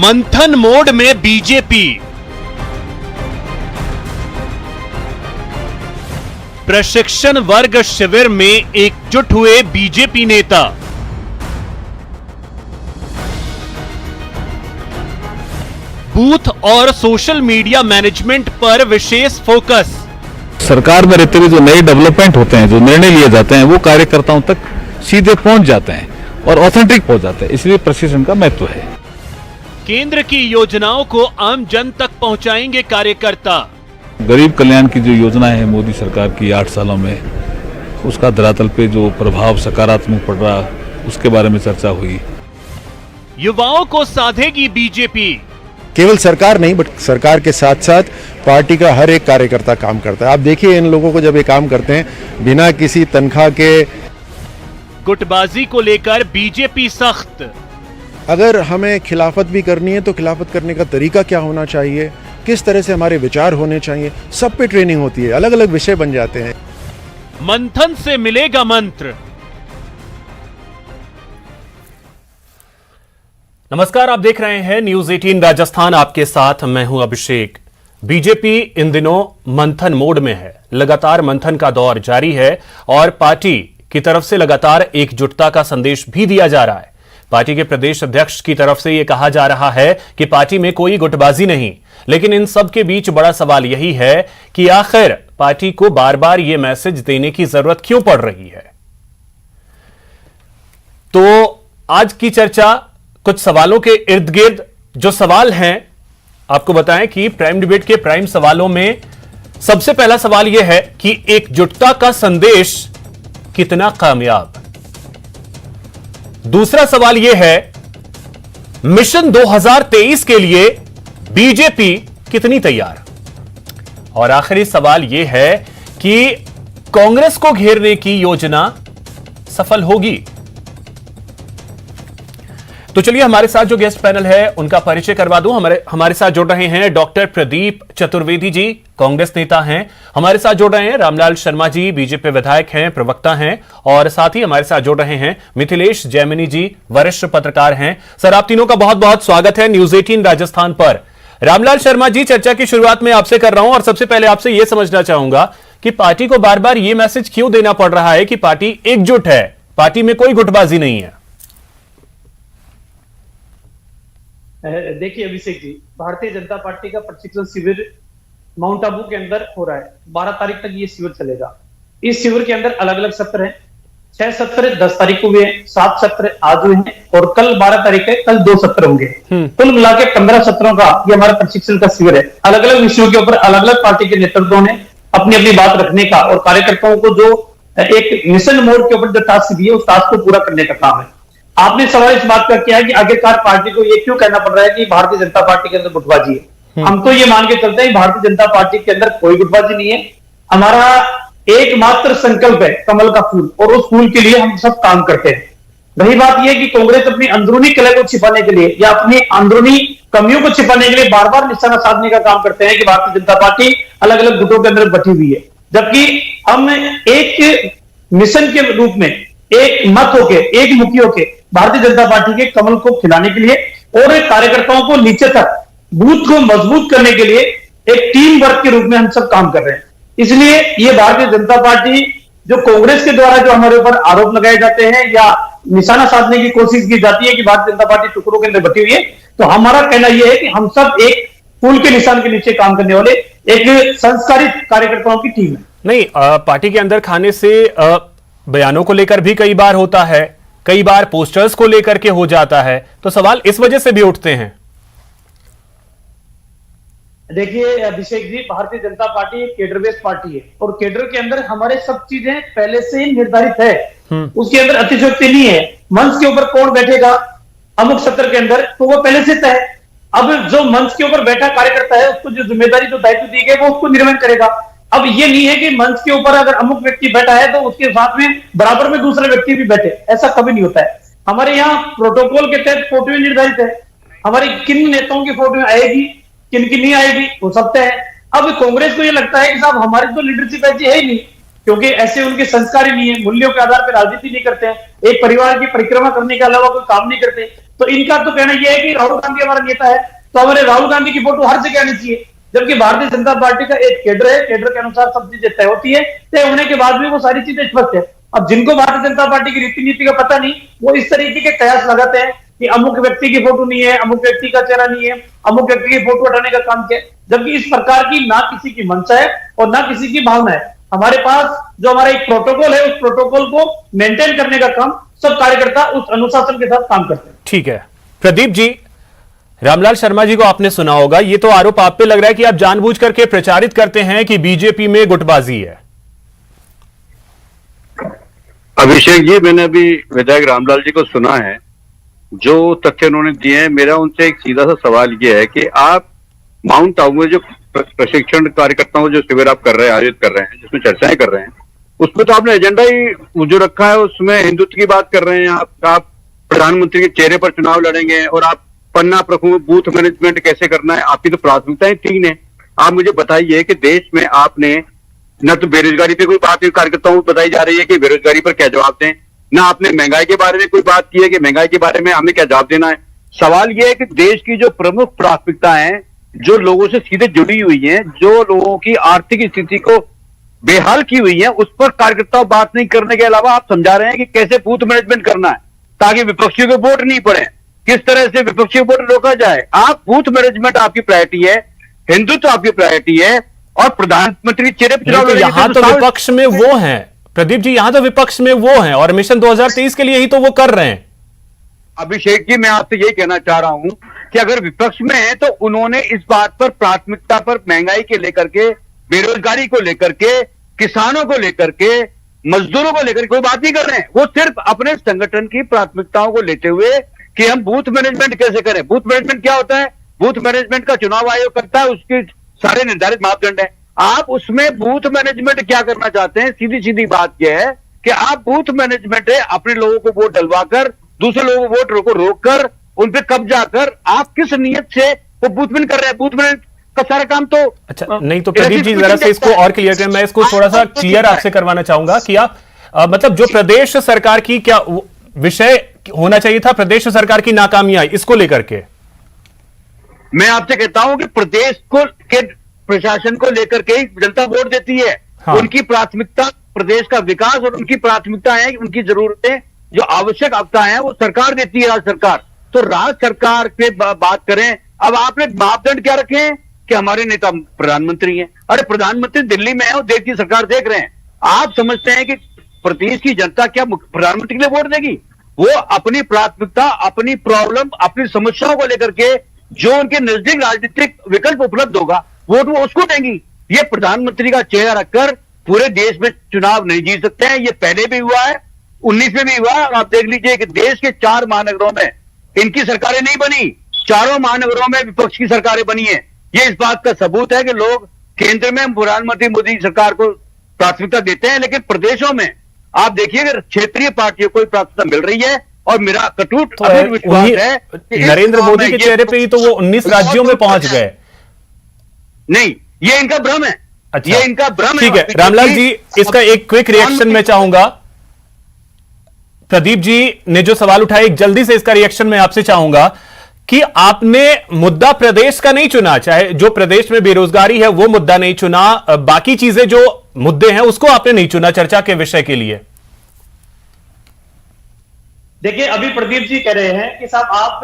मंथन मोड में बीजेपी। प्रशिक्षण वर्ग शिविर में एकजुट हुए बीजेपी नेता। बूथ और सोशल मीडिया मैनेजमेंट पर विशेष फोकस। सरकार में रहते हुए जो नए डेवलपमेंट होते हैं, जो निर्णय लिए जाते हैं, वो कार्यकर्ताओं तक सीधे पहुंच जाते हैं और ऑथेंटिक पहुंच जाते हैं, इसलिए प्रशिक्षण का महत्व है। केंद्र की योजनाओं को आम जन तक पहुंचाएंगे कार्यकर्ता। गरीब कल्याण की जो योजना है मोदी सरकार की 8 सालों में, उसका धरातल पे जो प्रभाव सकारात्मक पड़ रहा, उसके बारे में चर्चा हुई। युवाओं को साधेगी बीजेपी। केवल सरकार नहीं, बट सरकार के साथ साथ पार्टी का हर एक कार्यकर्ता काम करता है। आप देखिए इन लोगों को जब ये काम करते हैं बिना किसी तनख्वाह के। गुटबाजी को लेकर बीजेपी सख्त। अगर हमें खिलाफत भी करनी है तो खिलाफत करने का तरीका क्या होना चाहिए, किस तरह से हमारे विचार होने चाहिए, सब पे ट्रेनिंग होती है, अलग अलग विषय बन जाते हैं। मंथन से मिलेगा मंत्र। नमस्कार, आप देख रहे हैं न्यूज 18 राजस्थान, आपके साथ मैं हूं अभिषेक। बीजेपी इन दिनों मंथन मोड में है। लगातार मंथन का दौर जारी है और पार्टी की तरफ से लगातार एकजुटता का संदेश भी दिया जा रहा है। पार्टी के प्रदेश अध्यक्ष की तरफ से यह कहा जा रहा है कि पार्टी में कोई गुटबाजी नहीं, लेकिन इन सब के बीच बड़ा सवाल यही है कि आखिर पार्टी को बार बार यह मैसेज देने की जरूरत क्यों पड़ रही है। तो आज की चर्चा कुछ सवालों के इर्द गिर्द जो सवाल हैं, आपको बताएं कि प्राइम डिबेट के प्राइम सवालों में सबसे पहला सवाल यह है कि एकजुटता का संदेश कितना कामयाब। दूसरा सवाल यह है मिशन 2023 के लिए बीजेपी कितनी तैयार। और आखिरी सवाल यह है कि कांग्रेस को घेरने की योजना सफल होगी। तो चलिए हमारे साथ जो गेस्ट पैनल है उनका परिचय करवा दूं। हमारे साथ जुड़ रहे हैं डॉक्टर प्रदीप चतुर्वेदी जी, कांग्रेस नेता हैं। हमारे साथ जुड़ रहे हैं रामलाल शर्मा जी, बीजेपी विधायक हैं, प्रवक्ता हैं। और साथ ही हमारे साथ जुड़ रहे हैं मिथिलेश जैमिनी जी, वरिष्ठ पत्रकार हैं। सर, आप तीनों का बहुत बहुत स्वागत है न्यूज 18 राजस्थान पर। रामलाल शर्मा जी, चर्चा की शुरुआत में आपसे कर रहा हूं और सबसे पहले आपसे यह समझना चाहूंगा कि पार्टी को बार बार यह मैसेज क्यों देना पड़ रहा है कि पार्टी एकजुट है, पार्टी में कोई गुटबाजी नहीं है। देखिए अभिषेक जी, भारतीय जनता पार्टी का प्रशिक्षण शिविर माउंट आबू के अंदर हो रहा है। 12 तारीख तक ये शिविर चलेगा। इस शिविर के अंदर अलग अलग सत्र हैं। 6 सत्र 10 तारीख को हुए हैं, 7 सत्र आज हुए हैं और कल 12 तारीख है, कल 2 सत्र होंगे। कुल मिला के 15 सत्रों का ये हमारा प्रशिक्षण का शिविर है। अलग अलग विषयों के ऊपर अलग अलग पार्टी के नेतृत्वों ने अपनी अपनी बात रखने का और कार्यकर्ताओं को जो एक मिशन मोड के ऊपर जो टास्क दिए उस टास्क को पूरा करने का काम है। आपने सवाल इस बात का किया है कि आखिरकार पार्टी को ये क्यों कहना पड़ रहा है कि भारतीय जनता पार्टी के अंदर गुटबाजी है। हम तो ये मान के चलते हैं भारतीय जनता पार्टी के अंदर कोई गुटबाजी नहीं है। हमारा एकमात्र संकल्प है कमल का फूल, और उस फूल के लिए हम सब काम करते हैं। रही बात यह कि कांग्रेस अपनी अंदरूनी कलह को छिपाने के लिए या अपनी अंदरूनी कमियों को छिपाने के लिए बार बार निशाना साधने का काम करते हैं कि भारतीय जनता पार्टी अलग अलग गुटों के अंदर बटी हुई है, जबकि हम एक मिशन के रूप में एक मत होके, एक मुखी होके भारतीय जनता पार्टी के कमल को खिलाने के लिए और कार्यकर्ताओं को नीचे तक बूथ को मजबूत करने के लिए एक टीम वर्क के रूप में हम सब काम कर रहे हैं। इसलिए ये भारतीय जनता पार्टी जो कांग्रेस के द्वारा जो हमारे ऊपर आरोप लगाए जाते हैं या निशाना साधने की कोशिश की जाती है कि भारतीय जनता पार्टी टुकड़ों के अंदर बटी हुई है, तो हमारा कहना यह है कि हम सब एक फूल के निशान के नीचे काम करने वाले एक संस्कारित कार्यकर्ताओं की टीम है। नहीं, पार्टी के अंदर खाने से बयानों को लेकर भी कई बार होता है, कई बार पोस्टर्स को लेकर के हो जाता है, तो सवाल इस वजह से भी उठते हैं। देखिए अभिषेक जी, भारतीय जनता पार्टी एक केडर बेस्ड पार्टी है और केडर के अंदर हमारे सब चीजें पहले से ही निर्धारित है। उसके अंदर अतिशयोक्ति नहीं है। मंच के ऊपर कौन बैठेगा अमुक सत्र के अंदर, तो वो पहले से तय है। अब जो मंच के ऊपर बैठा कार्यकर्ता है उसको जो जिम्मेदारी, जो दायित्व दी गए वो उसको निर्वहन करेगा। अब ये नहीं है कि मंच के ऊपर अगर अमुक व्यक्ति बैठा है तो उसके साथ में बराबर में दूसरा व्यक्ति भी बैठे, ऐसा कभी नहीं होता है। हमारे यहाँ प्रोटोकॉल के तहत फोटो निर्धारित है। हमारी किन नेताओं की फोटो आएगी, किन की नहीं आएगी, वो सब तय है। अब कांग्रेस को ये लगता है कि साहब हमारी तो लीडरशिप ऐसी है ही नहीं, क्योंकि ऐसे उनके संस्कार ही नहीं है, मूल्यों के आधार पर राजनीति नहीं करते हैं, एक परिवार की परिक्रमा करने के अलावा कोई काम नहीं करते। तो इनका तो कहना यह है कि राहुल गांधी हमारा नेता है तो हमारे राहुल गांधी की फोटो हर जगह आनी चाहिए, जबकि भारतीय जनता पार्टी का एक केडर है, केडर के अनुसार सब चीजें तय होती है, तय होने के बाद भी वो सारी चीजें स्पष्ट है। अब जिनको भारतीय जनता पार्टी की रीति नीति का पता नहीं, वो इस तरीके के कयास लगाते हैं कि अमुक व्यक्ति की फोटो नहीं है, अमुक व्यक्ति का चेहरा नहीं है, अमुक व्यक्ति की फोटो हटाने का काम किया, जबकि इस प्रकार की ना किसी की मंशा है और ना किसी की भावना है। हमारे पास जो हमारा एक प्रोटोकॉल है, उस प्रोटोकॉल को मेंटेन करने का काम सब कार्यकर्ता उस अनुशासन के साथ काम करते हैं। ठीक है प्रदीप जी, रामलाल शर्मा जी को आपने सुना होगा, ये तो आरोप आप पे लग रहा है कि आप जानबूझ करके प्रचारित करते हैं कि बीजेपी में गुटबाजी है। अभिषेक जी, मैंने अभी विधायक रामलाल जी को सुना है, जो तथ्य उन्होंने दिए हैं। मेरा उनसे एक सीधा सा सवाल यह है कि आप माउंट आबू में जो प्रशिक्षण कार्यकर्ताओं जो शिविर आप कर रहे हैं, आयोजित कर रहे हैं, जिसमें चर्चाएं कर रहे हैं, उसमें तो आपने एजेंडा ही जो रखा है उसमें हिंदुत्व की बात कर रहे हैं। आप प्रधानमंत्री के चेहरे पर चुनाव लड़ेंगे और आप पन्ना प्रखंड बूथ मैनेजमेंट कैसे करना है, आपकी तो प्राथमिकताएं 3 है। आप मुझे बताइए कि देश में आपने न तो बेरोजगारी पे कोई बात कार्यकर्ताओं को बताई जा रही है कि बेरोजगारी पर क्या जवाब दें, ना आपने महंगाई के बारे में कोई बात की है कि महंगाई के बारे में हमें क्या जवाब देना है। सवाल यह है कि देश की जो प्रमुख प्राथमिकताएं जो लोगों से सीधे जुड़ी हुई हैं, जो लोगों की आर्थिक स्थिति को बेहाल की हुई है, उस पर कार्यकर्ता बात नहीं करने के अलावा आप समझा रहे हैं कि कैसे बूथ मैनेजमेंट करना है ताकि विपक्षियों के वोट नहीं पड़े, किस तरह से विपक्षी वोट रोका जाए। आप बूथ मैनेजमेंट आपकी प्रायोरिटी है, हिंदुत्व आपकी प्रायोरिटी है और प्रधानमंत्री चेहरे पर चुनाव लड़ेंगे। यहां तो विपक्ष में वो हैं प्रदीप जी, यहां तो विपक्ष में वो हैं और मिशन 2023 के लिए ही तो वो कर रहे हैं। अभिषेक जी, मैं आपसे यही कहना चाह रहा हूं कि अगर विपक्ष में है तो उन्होंने इस बात पर प्राथमिकता पर महंगाई के लेकर के, बेरोजगारी को लेकर के, किसानों को लेकर के, मजदूरों को लेकर कोई बात नहीं कर रहे हैं। वो सिर्फ अपने संगठन की प्राथमिकताओं को लेते हुए कि हम बूथ मैनेजमेंट कैसे करें। बूथ मैनेजमेंट क्या होता है? बूथ मैनेजमेंट का चुनाव आयोग करता है, उसके सारे निर्धारित मापदंड है। आप उसमें बूथ मैनेजमेंट क्या करना चाहते हैं? सीधी सीधी बात यह है कि आप बूथ मैनेजमेंट है अपने लोगों को वोट डलवाकर, दूसरे लोगों को वोट को रोककर, उन पे कब्जा कर, आप किस नियत से वो बूथ मैनेज कर रहे हैं? बूथ मैनेज का सारा काम तो अच्छा नहीं तो प्रदीप जी जरा से इसको और क्लियर करें, मैं इसको थोड़ा सा क्लियर आपसे करवाना चाहूंगा कि आप मतलब जो प्रदेश सरकार की क्या विषय होना चाहिए था, प्रदेश सरकार की नाकामियां, इसको लेकर के मैं आपसे कहता हूं कि प्रदेश को के प्रशासन को लेकर के ही जनता वोट देती है। हाँ। उनकी प्राथमिकता प्रदेश का विकास और उनकी प्राथमिकता है, उनकी जरूरतें जो आवश्यक आवश्यकताएं हैं वो सरकार देती है, राज्य सरकार। तो राज्य सरकार पे बात करें। अब आपने मापदंड क्या रखे हैं कि हमारे नेता प्रधानमंत्री हैं। अरे प्रधानमंत्री दिल्ली में है और देश की सरकार देख रहे हैं। आप समझते हैं कि प्रदेश की जनता क्या प्रधानमंत्री के लिए वोट देगी? वो अपनी प्राथमिकता, अपनी प्रॉब्लम, अपनी समस्याओं को लेकर के जो उनके नजदीक राजनीतिक विकल्प उपलब्ध होगा वोट वो उसको देंगी। ये प्रधानमंत्री का चेहरा रखकर पूरे देश में चुनाव नहीं जीत सकते हैं। ये पहले भी हुआ है, 19 में भी हुआ है। और आप देख लीजिए कि देश के 4 महानगरों में इनकी सरकारें नहीं बनी, 4 महानगरों में विपक्ष की सरकारें बनी है। ये इस बात का सबूत है कि लोग केंद्र में प्रधानमंत्री मोदी सरकार को प्राथमिकता देते हैं, लेकिन प्रदेशों में आप देखिए क्षेत्रीय पार्टियों को प्राथमिकता मिल रही है। और मेरा कटुट विश्वास है कि नरेंद्र मोदी के चेहरे पे ही तो वो 19 राज्यों में पहुंच गए। नहीं, ये इनका भ्रम है। अच्छा, ये इनका भ्रम है। ठीक है रामलाल जी, इसका एक क्विक रिएक्शन मैं चाहूंगा। प्रदीप जी ने जो सवाल उठाया, एक जल्दी से इसका रिएक्शन मैं आपसे चाहूंगा कि आपने मुद्दा प्रदेश का नहीं चुना, चाहे जो प्रदेश में बेरोजगारी है वो मुद्दा नहीं चुना, बाकी चीजें जो मुद्दे हैं उसको आपने नहीं चुना चर्चा के विषय के लिए। देखिए, अभी प्रदीप जी कह रहे हैं कि साहब आप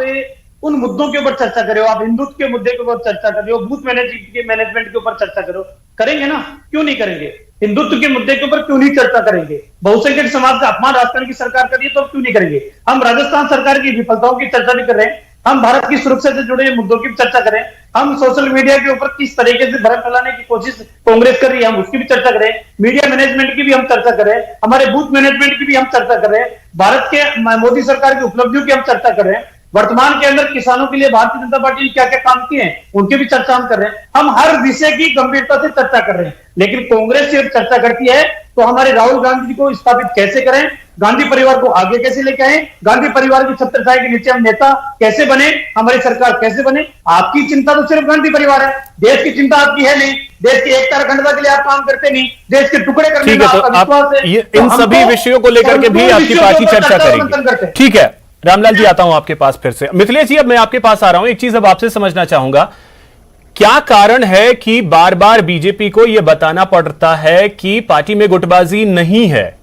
उन मुद्दों के ऊपर चर्चा करो, आप हिंदुत्व के मुद्दे के ऊपर चर्चा करो, बूथ मैनेजमेंट के ऊपर चर्चा करो। करेंगे ना, क्यों नहीं करेंगे? हिंदुत्व के मुद्दे के ऊपर क्यों नहीं चर्चा करेंगे? बहुसंख्यक समाज का अपमान राजस्थान की सरकार कर रही है तो क्यों नहीं करेंगे? हम राजस्थान सरकार की विफलताओं की चर्चा भी कर रहे हैं, हम भारत की सुरक्षा से जुड़े मुद्दों की चर्चा करें, हम सोशल मीडिया के ऊपर किस तरीके से भ्रम फैलाने की कोशिश कांग्रेस कर रही है हम उसकी भी चर्चा करें, मीडिया मैनेजमेंट की भी हम चर्चा करें, हमारे बूथ मैनेजमेंट की भी हम चर्चा करें, भारत के मोदी सरकार की उपलब्धियों की हम चर्चा करें, वर्तमान के अंदर किसानों के लिए भारतीय जनता पार्टी ने क्या क्या काम किए हैं उनकी भी चर्चा हम कर रहे हैं। हम हर विषय की गंभीरता से चर्चा कर रहे हैं, लेकिन कांग्रेस सिर्फ चर्चा करती है तो हमारे राहुल गांधी जी को स्थापित कैसे करें, गांधी परिवार को आगे कैसे लेके आए, गांधी परिवार की छत्रछाया के नीचे हम नेता कैसे बने, हमारी सरकार कैसे बने। आपकी चिंता तो सिर्फ गांधी परिवार है, देश की चिंता आपकी है नहीं। देश की एकता अखंडता के लिए आप काम करते नहीं, देश के टुकड़े करने ठीक में है, तो आपका विश्वास है। इन सभी विषयों को लेकर के भी आपकी पार्टी चर्चा करेगी। ठीक है, रामलाल जी आता हूं आपके पास फिर से। मिथिलेश जी, अब मैं आपके पास आ रहा हूं, एक चीज अब आपसे समझना चाहूंगा, क्या कारण है कि बार बार बीजेपी को यह बताना पड़ता है कि पार्टी में गुटबाजी नहीं है?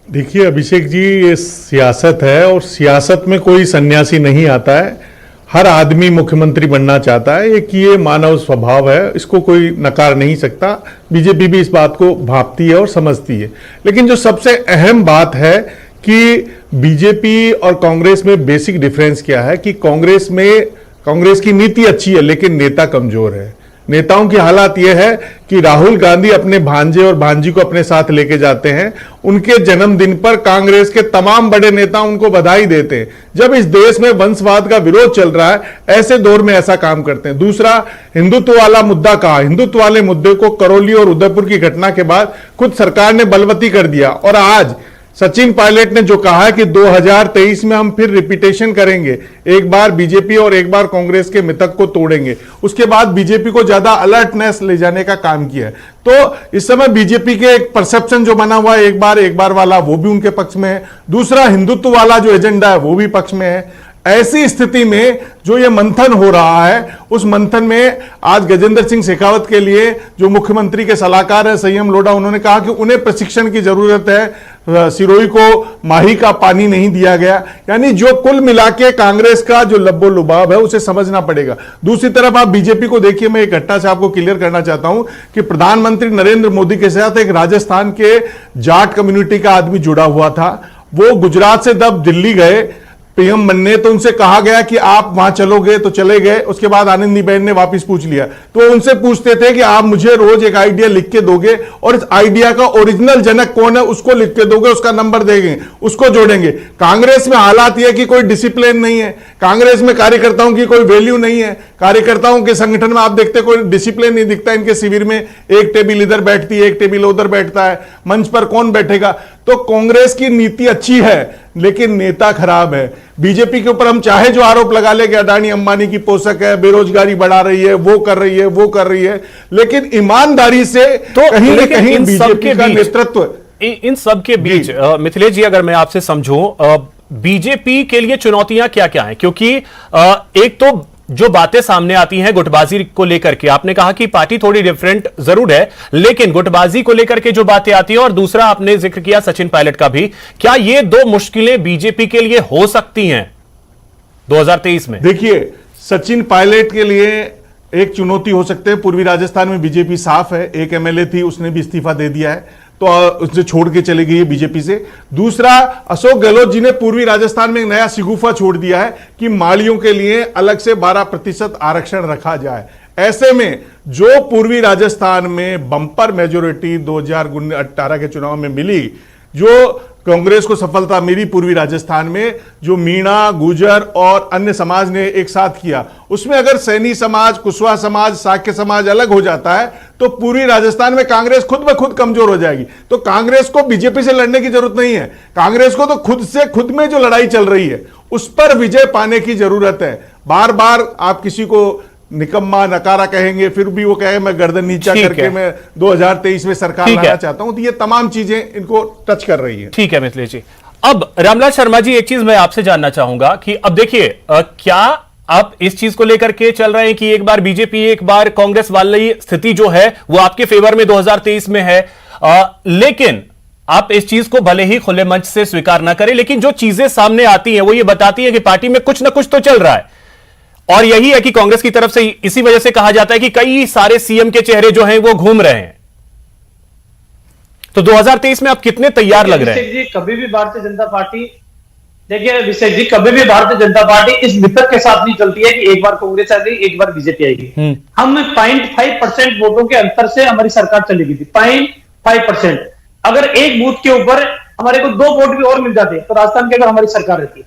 देखिए अभिषेक जी, ये सियासत है और सियासत में कोई सन्यासी नहीं आता है। हर आदमी मुख्यमंत्री बनना चाहता है, एक ये मानव स्वभाव है, इसको कोई नकार नहीं सकता। बीजेपी भी इस बात को भांपती है और समझती है। लेकिन जो सबसे अहम बात है कि बीजेपी और कांग्रेस में बेसिक डिफरेंस क्या है कि कांग्रेस की नीति अच्छी है लेकिन नेता कमजोर है। नेताओं की हालात यह है कि राहुल गांधी अपने भांजे और भांजी को अपने साथ लेके जाते हैं। उनके जन्मदिन पर कांग्रेस के तमाम बड़े नेता उनको बधाई देते हैं। जब इस देश में वंशवाद का विरोध चल रहा है, ऐसे दौर में ऐसा काम करते हैं। दूसरा, हिंदुत्व वाला मुद्दा कहा, हिंदुत्व वाले मुद्दे को करौली और उदयपुर की घटना के बाद खुद सरकार ने बलवती कर दिया। और आज सचिन पायलट ने जो कहा है कि 2023 में हम फिर रिपीटेशन करेंगे, एक बार बीजेपी और एक बार कांग्रेस के मिथक को तोड़ेंगे। उसके बाद बीजेपी को ज्यादा अलर्टनेस ले जाने का काम किया है। तो इस समय बीजेपी के एक परसेप्शन जो बना हुआ है एक बार वाला, वो भी उनके पक्ष में है। दूसरा, हिंदुत्व वाला जो एजेंडा है वो भी पक्ष में है। ऐसी स्थिति में जो ये मंथन हो रहा है, उस मंथन में आज गजेंद्र सिंह शेखावत के लिए जो मुख्यमंत्री के सलाहकार है संयम लोढ़ा, उन्होंने कहा कि उन्हें प्रशिक्षण की जरूरत है। सिरोही को माही का पानी नहीं दिया गया। यानी जो कुल मिला के कांग्रेस का जो लब्बो लुबाब है उसे समझना पड़ेगा। दूसरी तरफ आप बीजेपी को देखिए, मैं एक घटना से आपको क्लियर करना चाहता हूं कि प्रधानमंत्री नरेंद्र मोदी के साथ एक राजस्थान के जाट कम्युनिटी का आदमी जुड़ा हुआ था। वो गुजरात से तब दिल्ली गए पीएम बनने, तो उनसे कहा गया कि आप वहां चलोगे, तो चले गए। उसके बाद आनंदीबेन ने वापस पूछ लिया, तो उनसे पूछते थे कि आप मुझे रोज एक आइडिया लिख के दोगे और इस आइडिया का ओरिजिनल जनक कौन है उसको लिख के दोगे, उसका नंबर देंगे, उसको जोड़ेंगे। कांग्रेस में हालात यह कि कोई डिसिप्लिन नहीं है, कांग्रेस में कार्यकर्ताओं की कोई वैल्यू नहीं है। कार्यकर्ताओं के संगठन में आप देखते कोई डिसिप्लिन नहीं दिखता। इनके शिविर में एक टेबल इधर बैठती है, एक टेबल उधर बैठता है, मंच पर कौन बैठेगा। तो कांग्रेस की नीति अच्छी है लेकिन नेता खराब है। बीजेपी के ऊपर हम चाहे जो आरोप लगा ले कि अडानी अंबानी की पोषक है, बेरोजगारी बढ़ा रही है, वो कर रही है, लेकिन ईमानदारी से तो कहीं ना कहीं बीजेपी का नेतृत्व इन सब के बीच मिथिलेश जी, अगर मैं आपसे समझूं, बीजेपी के लिए चुनौतियां क्या क्या हैं? क्योंकि एक तो जो बातें सामने आती हैं गुटबाजी को लेकर के, आपने कहा कि पार्टी थोड़ी डिफरेंट जरूर है, लेकिन गुटबाजी को लेकर के जो बातें आती हैं, और दूसरा आपने जिक्र किया सचिन पायलट का भी, क्या ये दो मुश्किलें बीजेपी के लिए हो सकती हैं 2023 में? देखिए, सचिन पायलट के लिए एक चुनौती हो सकते हैं। पूर्वी राजस्थान में बीजेपी साफ है, एक एमएलए थी उसने भी इस्तीफा दे दिया है, तो उसने छोड़ के चली गई है बीजेपी से। दूसरा, अशोक गहलोत जी ने पूर्वी राजस्थान में एक नया शिगुफा छोड़ दिया है कि मालियों के लिए अलग से 12% आरक्षण रखा जाए। ऐसे में जो पूर्वी राजस्थान में बंपर मेजोरिटी 2018 के चुनाव में मिली, जो कांग्रेस को सफलता मिली पूर्वी राजस्थान में, जो मीणा, गुर्जर और अन्य समाज ने एक साथ किया, उसमें अगर सैनी समाज, कुशवाहा समाज, साक्य समाज अलग हो जाता है तो पूर्वी राजस्थान में कांग्रेस खुद ब खुद कमजोर हो जाएगी। तो कांग्रेस को बीजेपी से लड़ने की जरूरत नहीं है, कांग्रेस को तो खुद से खुद में जो लड़ाई चल रही है उस पर विजय पाने की जरूरत है। बार बार आप किसी को निकम्मा, नकारा कहेंगे, फिर भी वो कहे मैं गर्दन नीचा करके मैं 2023 में सरकार लाना चाहता हूं। तो ये तमाम चीजें इनको टच कर रही है। ठीक है मिथिलेश जी। अब रामलाल शर्मा जी, एक चीज मैं आपसे जानना चाहूंगा कि अब देखिए, क्या आप इस चीज को लेकर के चल रहे हैं कि एक बार बीजेपी एक बार कांग्रेस वाली स्थिति जो है वो आपके फेवर में 2023 में है, लेकिन आप इस चीज को भले ही खुले मंच से स्वीकार ना करें, लेकिन जो चीजें सामने आती हैं वो ये बताती है कि पार्टी में कुछ ना कुछ तो चल रहा है। और यही है कि कांग्रेस की तरफ से इसी वजह से कहा जाता है कि कई सारे सीएम के चेहरे जो हैं वो घूम रहे हैं। तो 2023 में आप कितने तैयार लग रहे हैं? कभी भी भारतीय जनता पार्टी, देखिए अभिषेक जी, कभी भी भारतीय जनता पार्टी इस मिथक के साथ नहीं चलती है कि एक बार कांग्रेस आएगी, एक बार बीजेपी आएगी। हम 0.5% वोटों के अंतर से हमारी सरकार चली गई थी, 0.5%। अगर एक बूथ के ऊपर हमारे को 2 वोट भी और मिल जाते तो राजस्थान की अगर हमारी सरकार रहती,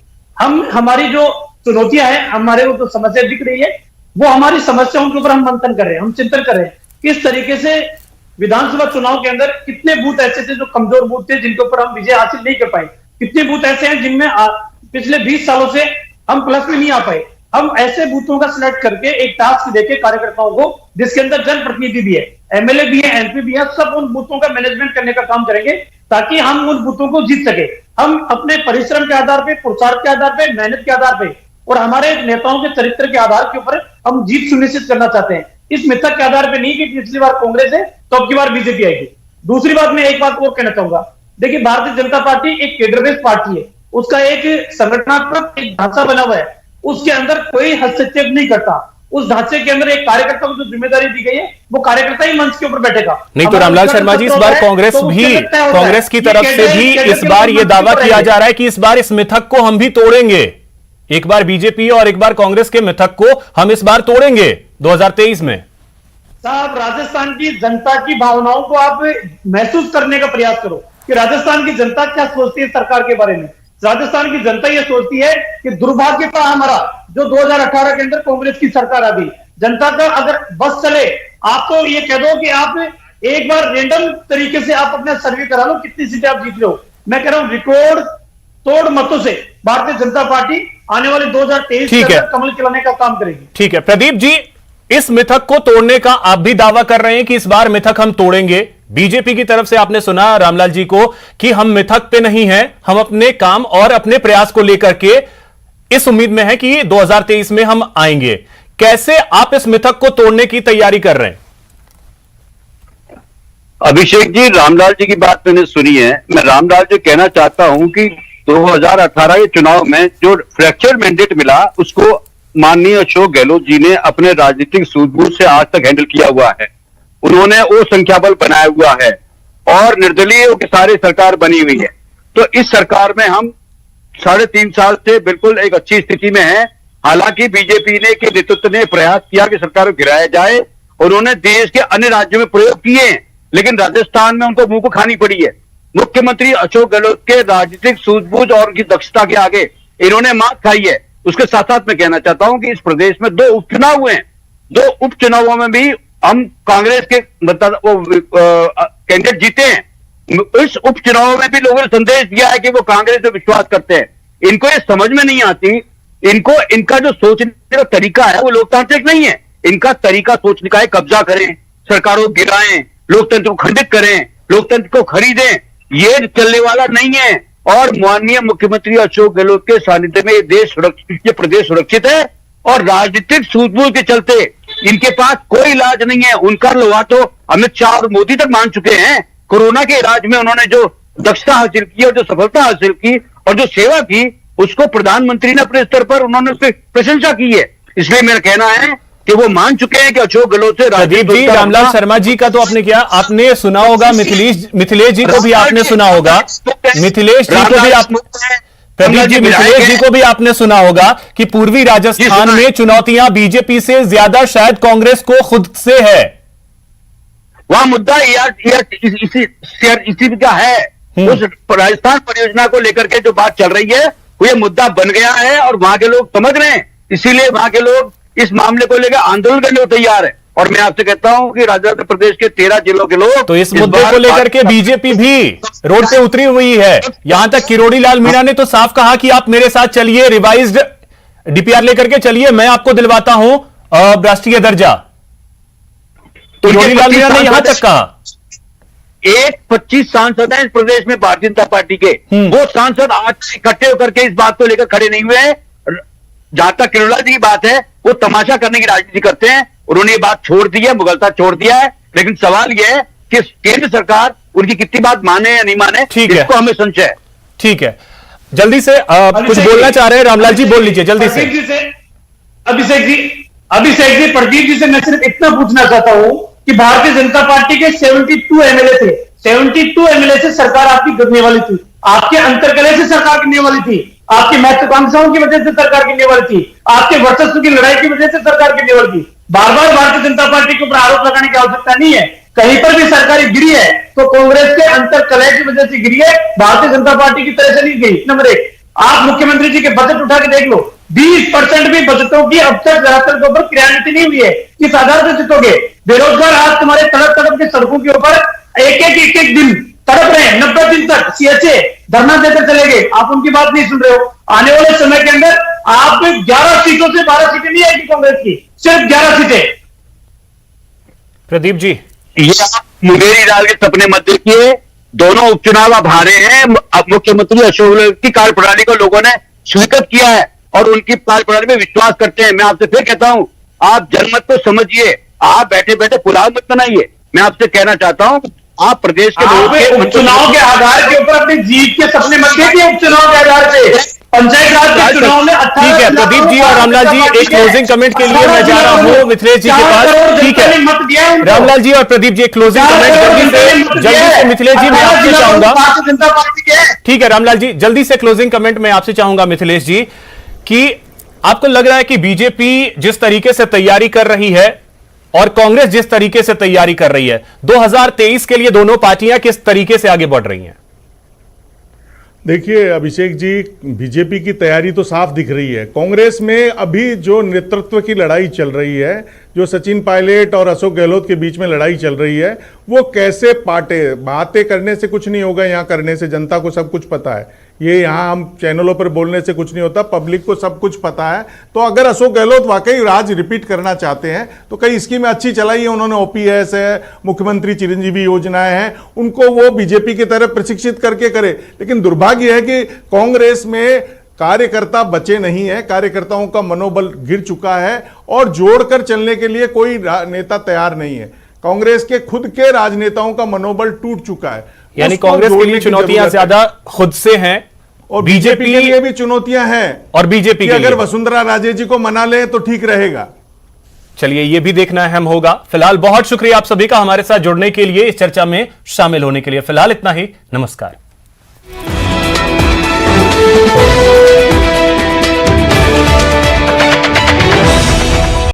हमारी जो चुनौतियां हैं, हमारे को तो समस्या दिख रही है, वो हमारी समस्याओं के ऊपर हम मंथन कर रहे हैं, हम चिंतन कर रहे हैं किस तरीके से विधानसभा चुनाव के अंदर कितने बूथ ऐसे थे जो कमजोर बूथ थे, जिनके ऊपर हम विजय हासिल नहीं कर पाए, कितने बूथ ऐसे हैं जिनमें पिछले 20 सालों से हम प्लस में नहीं आ पाए। हम ऐसे बूथों का सिलेक्ट करके एक टास्क देके कार्यकर्ताओं को, जिसके अंदर जनप्रतिनिधि भी है, एमएलए भी है, एमपी भी है, सब उन बूथों का मैनेजमेंट करने का काम करेंगे ताकि हम उन बूथों को जीत सके। हम अपने परिश्रम के आधार पे, पुरुषार्थ के आधार पे, मेहनत के आधार पे और हमारे नेताओं के चरित्र के आधार के ऊपर हम जीत सुनिश्चित करना चाहते हैं। इस मिथक के आधार पे नहीं कि पिछली बार कांग्रेस है तो अब की बार बीजेपी आएगी। दूसरी बात, मैं एक बात और कहना चाहूंगा, देखिए भारतीय जनता पार्टी एक केडर बेस्ड पार्टी है, उसका एक संगठनात्मक एक ढांचा बना हुआ है, उसके अंदर कोई हस्तक्षेप नहीं करता। उस ढांचे के अंदर एक कार्यकर्ता को जो जिम्मेदारी दी गई है वो कार्यकर्ता ही मंच के ऊपर बैठेगा। नहीं तो रामलाल शर्मा जी, इस बार कांग्रेस भी, कांग्रेस की तरफ से भी इस बार ये दावा किया जा रहा है कि इस बार इस मिथक को हम भी तोड़ेंगे। एक बार बीजेपी और एक बार कांग्रेस के मिथक को हम इस बार तोड़ेंगे 2023 में। साहब, राजस्थान की जनता की भावनाओं को आप महसूस करने का प्रयास करो कि राजस्थान की जनता क्या सोचती है सरकार के बारे में। राजस्थान की जनता ये सोचती है कि दुर्भाग्य था हमारा जो 2018 के अंदर कांग्रेस की सरकार आ गई। जनता का अगर बस चले, आप तो ये कह दो कि आप एक बार रेंडम तरीके से आप अपना सर्वे करा लो कितनी सीटें आप जीत लो। मैं कह रहा हूं रिकॉर्ड तोड़ मतों से भारतीय जनता पार्टी आने वाले 2023 के अंदर कमल खिलाने का काम करेगी। ठीक है प्रदीप जी, इस मिथक को तोड़ने का आप भी दावा कर रहे हैं कि इस बार मिथक हम तोड़ेंगे। बीजेपी की तरफ से आपने सुना रामलाल जी को कि हम मिथक पे नहीं हैं, हम अपने काम और अपने प्रयास को लेकर के इस उम्मीद में है कि 2023 में हम आएंगे। कैसे आप इस मिथक को तोड़ने की तैयारी कर रहे हैं? अभिषेक जी, रामलाल जी की बात मैंने सुनी है। मैं रामलाल जी कहना चाहता हूं कि 2018 के चुनाव में जो फ्रैक्चर मैंडेट मिला उसको माननीय अशोक गहलोत जी ने अपने राजनीतिक सूझबूझ से आज तक हैंडल किया हुआ है। उन्होंने वो संख्या बल बनाया हुआ है और निर्दलीय के सारे सरकार बनी हुई है। तो इस सरकार में हम 3.5 साल से बिल्कुल एक अच्छी स्थिति में है। हालांकि बीजेपी ने के नेतृत्व ने प्रयास किया कि सरकार को गिराया जाए, उन्होंने देश के अन्य राज्यों में प्रयोग किए हैं, लेकिन राजस्थान में उनको मुंह को खानी पड़ी है। मुख्यमंत्री अशोक गहलोत के राजनीतिक सूझबूझ और उनकी दक्षता के आगे इन्होंने मात खाई है। उसके साथ साथ मैं कहना चाहता हूं कि इस प्रदेश में 2 उपचुनाव हुए हैं। 2 उपचुनावों में भी हम कांग्रेस के कैंडिडेट जीते हैं। इस उपचुनाव में भी लोगों ने संदेश दिया है कि वो कांग्रेस पे विश्वास करते हैं। इनको ये समझ में नहीं आती, इनका जो सोचने का तरीका है वो लोकतांत्रिक नहीं है। इनका तरीका सोचने का है कब्जा करें, सरकारों को गिराएं, लोकतंत्र को खंडित करें, लोकतंत्र को खरीदें। ये चलने वाला नहीं है। और माननीय मुख्यमंत्री अशोक गहलोत के सानिध्य में ये प्रदेश सुरक्षित है और राजनीतिक सूझबूझ के चलते इनके पास कोई इलाज नहीं है। उनका लोहा तो अमित शाह और मोदी तक मान चुके हैं। कोरोना के इलाज में उन्होंने जो दक्षता हासिल की और जो सफलता हासिल की और जो सेवा की, उसको प्रधानमंत्री ने अपने स्तर पर उन्होंने उसकी प्रशंसा की है। इसलिए मेरा कहना है कि वो मान चुके हैं कि अशोक गहलोत से प्रदीप जी, रामलाल शर्मा जी का तो आपने क्या आपने सुना होगा, मिथिलेश जी को भी आपने सुना होगा, मिथिलेश जी को भी आपने, प्रदीप जी मिथिलेश जी को भी आपने सुना होगा कि पूर्वी राजस्थान में चुनौतियां बीजेपी से ज्यादा शायद कांग्रेस को खुद से है। वहां मुद्दा इसी का है। उस राजस्थान परियोजना को लेकर के जो बात चल रही है वो ये मुद्दा बन गया है और वहां के लोग समझ रहे हैं। इसीलिए वहां के लोग इस मामले को लेकर आंदोलन करने को तैयार है। और मैं आपसे कहता हूं कि राजस्थान प्रदेश के 13 जिलों के लोग तो इस मुद्दे को लेकर के बीजेपी भी रोड पे उतरी हुई है। यहां तक किरोड़ी लाल मीणा ने तो साफ कहा कि आप मेरे साथ चलिए, रिवाइज्ड डीपीआर लेकर के चलिए, मैं आपको दिलवाता हूं राष्ट्रीय दर्जा। किरोड़ी लाल मीणा ने यहां तक कहा। 25 सांसद हैं इस प्रदेश में भारतीय जनता पार्टी के, वो सांसद आज इकट्ठे होकर के इस बात को लेकर खड़े नहीं हुए हैं। जहां तक किरोड़ी लाल जी की बात है, वो तमाशा करने की राजनीति करते हैं। उन्होंने ये बात छोड़ दी है, मुगलता छोड़ दिया है। लेकिन सवाल यह है कि केंद्र सरकार उनकी कितनी बात माने या नहीं माने, इसको हमें संशय है। ठीक है, जल्दी से कुछ बोलना चाह रहे हैं रामलाल जी, बोल लीजिए जल्दी से। अभिषेक जी, प्रदीप जी से मैं सिर्फ इतना पूछना चाहता हूं कि भारतीय जनता पार्टी के 72 एमएलए थे, 72 एमएलए से सरकार आपकी गिरने वाली थी, आपके अंतरकलह से सरकार गिरने वाली थी, आपकी महत्वाकांक्षाओं की वजह से सरकार गिरने वाली थी, आपके वर्चस्व की लड़ाई की वजह से सरकार गिरने वाली थी। बार बार भारतीय जनता पार्टी के ऊपर आरोप लगाने की आवश्यकता नहीं है। कहीं पर भी सरकार गिरी है तो कांग्रेस के अंतरकलह की वजह से गिरी है, भारतीय जनता पार्टी की तरह से नहीं गिरी। नंबर 1, आप मुख्यमंत्री जी के बजट उठा के देख लो, 20% भी बचतों की अब तक ज्यादातर के ऊपर क्रियान्वित नहीं हुई है। किस आधार से जीतोगे? बेरोजगार आज तुम्हारे तड़प तड़प के सड़कों के ऊपर एक दिन तड़प रहे हैं, 90 दिन तक सीएचए धरना देकर चले गए। आप उनकी बात नहीं सुन रहे हो। आने वाले समय के अंदर आप 11 सीटों से 12 सीटें नहीं आएगी कांग्रेस की, सिर्फ 11 सीटें। प्रदीप जी, ये आप मुंगेरी दाल के सपने मत देखिए। दोनों उपचुनाव आप हारे हैं। अब मुख्यमंत्री अशोक गहलोत की कार्यप्रणाली को लोगों ने स्वीकृत किया है और उनकी कार्यप्रणाली में विश्वास करते हैं। मैं आपसे फिर कहता हूं, आप जनमत को समझिए, आप बैठे बैठे पुलाव मत बनाइए। मैं आपसे कहना चाहता हूं, आप प्रदेश के लोगों के उपचुनाव के आधार के ऊपर अपनी जीत के सपने मत देखिए। उपचुनाव के आधार से पंचायत राज के चुनाव में ठीक है प्रदीप जी और रामलाल जी, एक क्लोजिंग कमेंट के लिए मैं जा रहा हूं मिथिलेश जी के पास। ठीक है रामलाल जी और प्रदीप जी, एक क्लोजिंग कमेंट जल्दी से मिथिलेश जी मैं आपसे चाहूंगा। जनता पार्टी के। ठीक है रामलाल जी, जल्दी से क्लोजिंग कमेंट मैं आपसे चाहूंगा मिथिलेश जी, कि आपको लग रहा है कि बीजेपी जिस तरीके से तैयारी कर रही है और कांग्रेस जिस तरीके से तैयारी कर रही है, 2023 के लिए दोनों पार्टियां किस तरीके से आगे बढ़ रही हैं? देखिए अभिषेक जी, बीजेपी की तैयारी तो साफ दिख रही है। कांग्रेस में अभी जो नेतृत्व की लड़ाई चल रही है, जो सचिन पायलट और अशोक गहलोत के बीच में लड़ाई चल रही है, वो कैसे पाटे बातें करने से कुछ नहीं होगा, यहाँ करने से जनता को सब कुछ पता है। ये यहाँ हम चैनलों पर बोलने से कुछ नहीं होता, पब्लिक को सब कुछ पता है। तो अगर अशोक गहलोत वाकई राज रिपीट करना चाहते हैं तो कई स्कीमें अच्छी चलाई है उन्होंने, ओपीएस है, मुख्यमंत्री चिरंजीवी योजनाएं हैं, उनको वो बीजेपी की तरह प्रशिक्षित करके करे। लेकिन दुर्भाग्य है कि कांग्रेस में कार्यकर्ता बचे नहीं है, कार्यकर्ताओं का मनोबल गिर चुका है और जोड़कर चलने के लिए कोई नेता तैयार नहीं है। कांग्रेस के खुद के राजनेताओं का मनोबल टूट चुका है। यानी कांग्रेस के लिए चुनौतियां ज्यादा खुद से हैं और बीजेपी के लिए भी चुनौतियां हैं। और बीजेपी के अगर वसुंधरा राजे जी को मना ले तो ठीक रहेगा। चलिए ये भी देखना अहम होगा। फिलहाल बहुत शुक्रिया आप सभी का हमारे साथ जुड़ने के लिए, इस चर्चा में शामिल होने के लिए। फिलहाल इतना ही, नमस्कार।